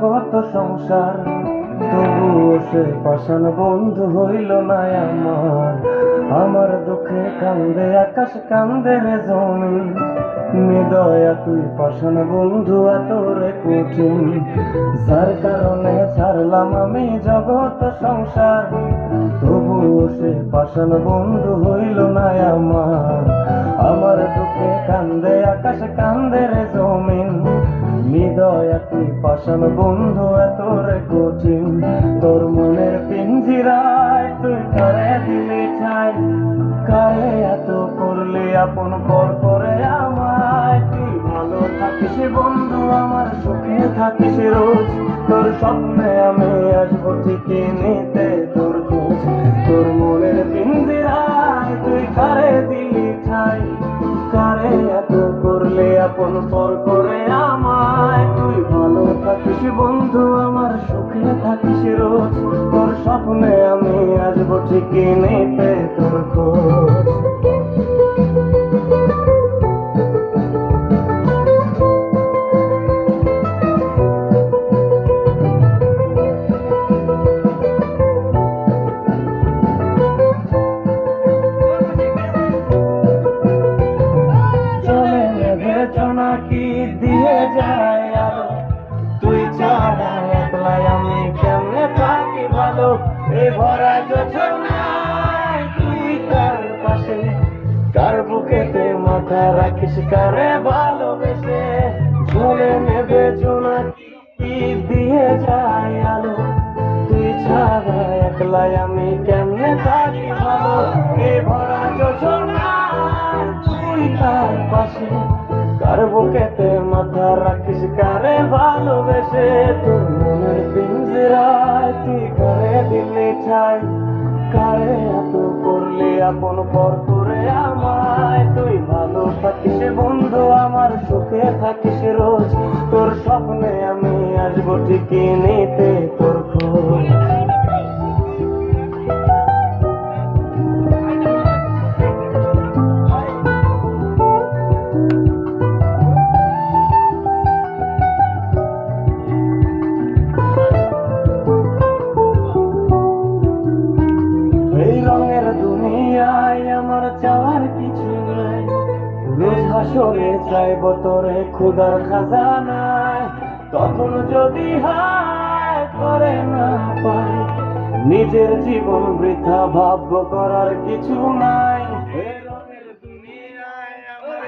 জগৎ সংসার, তবুও সে পাষাণ বন্ধু হইল না আমার। আমার দুঃখে কান্দে আকাশ, কান্দে রে জমিন, নিদয়া তুই পাষাণ বন্ধু এত রে কঠিন। যার কারণে ছাড়লাম আমি জগৎ সংসার, তবুও সে পাষাণ বন্ধু হইল না আমার। আমার দুঃখে কান্দে আকাশ, কান্দে রে জমিন, নিদয়া তুই পাষাণ বন্ধু এত রে কঠিন। তোর মনের পিঞ্জিরায় তুই কারে দিলি ঠাই, কারে এত করলি আপন পর করে আমায়। তুই ভালো থাকিস বন্ধু আমার, সুখে থাকিস রোজ, তোর স্বপ্নে আমি আসবো ঠিকই নিতে তোর খোঁজ। তোর মনের পিঞ্জিরায় তুই কারে দিলি ঠাই, কারে এত করলি আপন পর করে আমায়। তুই ভালো থাকিস বন্ধু আমার, সুখে থাকিস রোজ, তোর স্বপ্নে আমি আসবো ঠিকই নিতে তোর খোঁজ। নাকি দিয়ে যায় আলো, তুই ছাড়া একলাই আমি কেমনে থাকি ভালো। এই ভরা যোজনায় তুই কার পাশে, কার বুকেতে মাথা রাখিস কারে ভালোবেসে। ঝরে নেবে জোনাকি দিয়ে যায় আলো, তুই ছাড়া একলাই আমি কেমনে থাকি ভালো। এই ভরা যোজনায় তুই কার পাশে, কার বুকেতে মাথা রাখিস কারে ভালোবেসে। তোর মনের পিঞ্জিরায় তুই কারে দিলি ঠাই, কারে এত করলি আপন পর করে আমায়। তুই ভালো থাকিস বন্ধু আমার, সুখে থাকিস রোজ, তোর স্বপ্নে আমি আসবো ঠিকই নিতে তোর খোঁজ। আমার চাওয়ার কিছু নাই, রোজ হাসরে চাইব তোরে খুদার খাজানায়। তখন যদি হায় করে না পাই, নিজের জীবন বৃথা ভাগ্য করার কিছু নাই। এই রঙের দুনিয়ায় আমার